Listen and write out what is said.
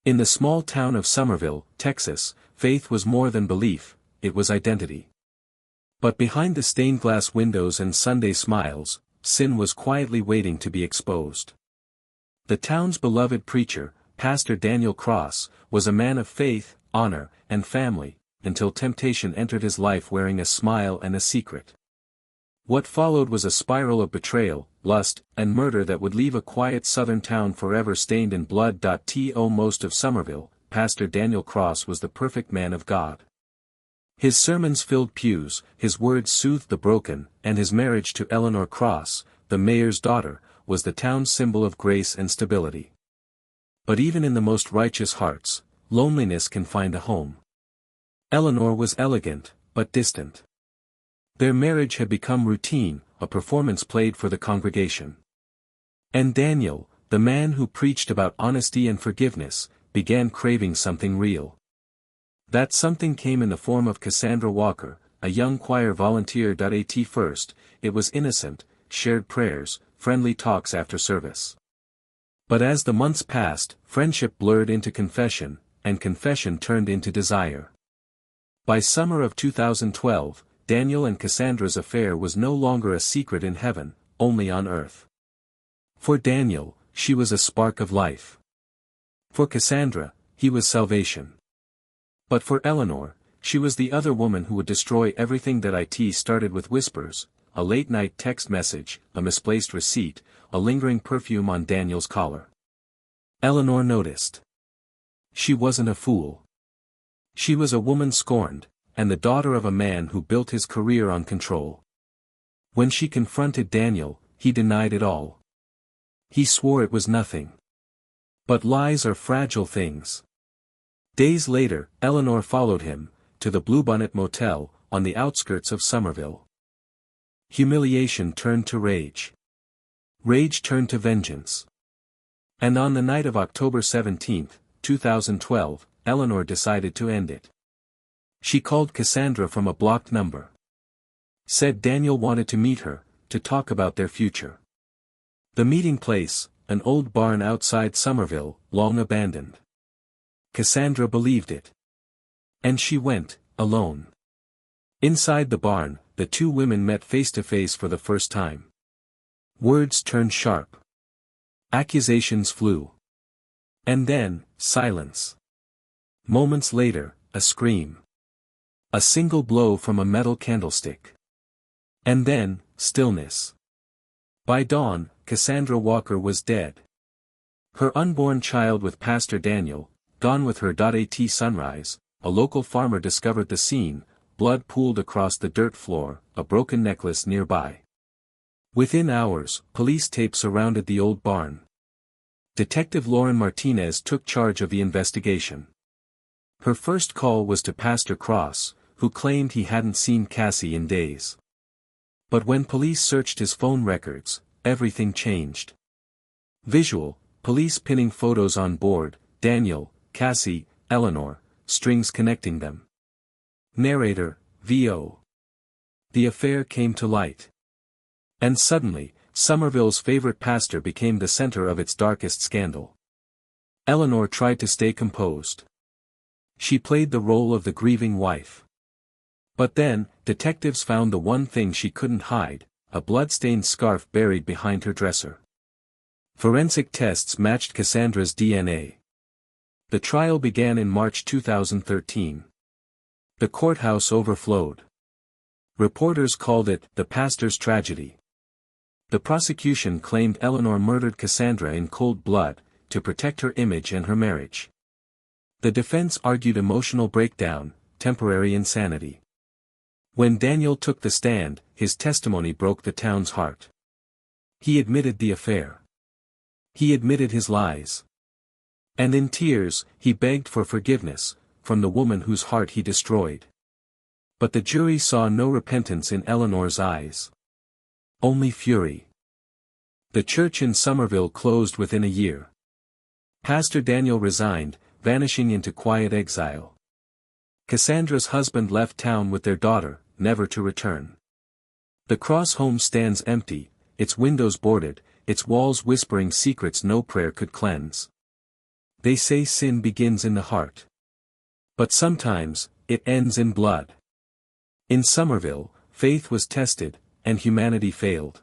In the small town of Somerville, Texas, faith was more than belief, it was identity. But behind the stained glass windows and Sunday smiles, sin was quietly waiting to be exposed. The town's beloved preacher, Pastor Daniel Cross, was a man of faith, honor, and family, until temptation entered his life wearing a smile and a secret. What followed was a spiral of betrayal, lust, and murder that would leave a quiet southern town forever stained in blood. To most of Somerville, Pastor Daniel Cross was the perfect man of God. His sermons filled pews, his words soothed the broken, and his marriage to Eleanor Cross, the mayor's daughter, was the town's symbol of grace and stability. But even in the most righteous hearts, loneliness can find a home. Eleanor was elegant, but distant. Their marriage had become routine, a performance played for the congregation. And Daniel, the man who preached about honesty and forgiveness, began craving something real. That something came in the form of Cassandra Walker, a young choir volunteer. At first, it was innocent, shared prayers, friendly talks after service. But as the months passed, friendship blurred into confession, and confession turned into desire. By summer of 2012, Daniel and Cassandra's affair was no longer a secret in heaven, only on earth. For Daniel, she was a spark of life. For Cassandra, he was salvation. But for Eleanor, she was the other woman who would destroy everything that it started with whispers, a late-night text message, a misplaced receipt, a lingering perfume on Daniel's collar. Eleanor noticed. She wasn't a fool. She was a woman scorned, and the daughter of a man who built his career on control. When she confronted Daniel, he denied it all. He swore it was nothing. But lies are fragile things. Days later, Eleanor followed him, to the Bluebonnet Motel, on the outskirts of Somerville. Humiliation turned to rage. Rage turned to vengeance. And on the night of October 17, 2012, Eleanor decided to end it. She called Cassandra from a blocked number. Said Daniel wanted to meet her, to talk about their future. The meeting place, an old barn outside Somerville, long abandoned. Cassandra believed it. And she went, alone. Inside the barn, the two women met face to face for the first time. Words turned sharp. Accusations flew. And then, silence. Moments later, a scream. A single blow from a metal candlestick. And then, stillness. By dawn, Cassandra Walker was dead. Her unborn child with Pastor Daniel, gone with her. At sunrise, a local farmer discovered the scene, blood pooled across the dirt floor, a broken necklace nearby. Within hours, police tape surrounded the old barn. Detective Lauren Martinez took charge of the investigation. Her first call was to Pastor Cross, who claimed he hadn't seen Cassie in days. But when police searched his phone records, everything changed. Visual, police pinning photos on board, Daniel, Cassie, Eleanor, strings connecting them. Narrator, VO. The affair came to light. And suddenly, Somerville's favorite pastor became the center of its darkest scandal. Eleanor tried to stay composed. She played the role of the grieving wife. But then, detectives found the one thing she couldn't hide, a blood-stained scarf buried behind her dresser. Forensic tests matched Cassandra's DNA. The trial began in March 2013. The courthouse overflowed. Reporters called it the pastor's tragedy. The prosecution claimed Eleanor murdered Cassandra in cold blood, to protect her image and her marriage. The defense argued emotional breakdown, temporary insanity. When Daniel took the stand, his testimony broke the town's heart. He admitted the affair. He admitted his lies. And in tears, he begged for forgiveness, from the woman whose heart he destroyed. But the jury saw no repentance in Eleanor's eyes. Only fury. The church in Somerville closed within a year. Pastor Daniel resigned, vanishing into quiet exile. Cassandra's husband left town with their daughter, never to return. The Cross home stands empty, its windows boarded, its walls whispering secrets no prayer could cleanse. They say sin begins in the heart. But sometimes, it ends in blood. In Somerville, faith was tested, and humanity failed.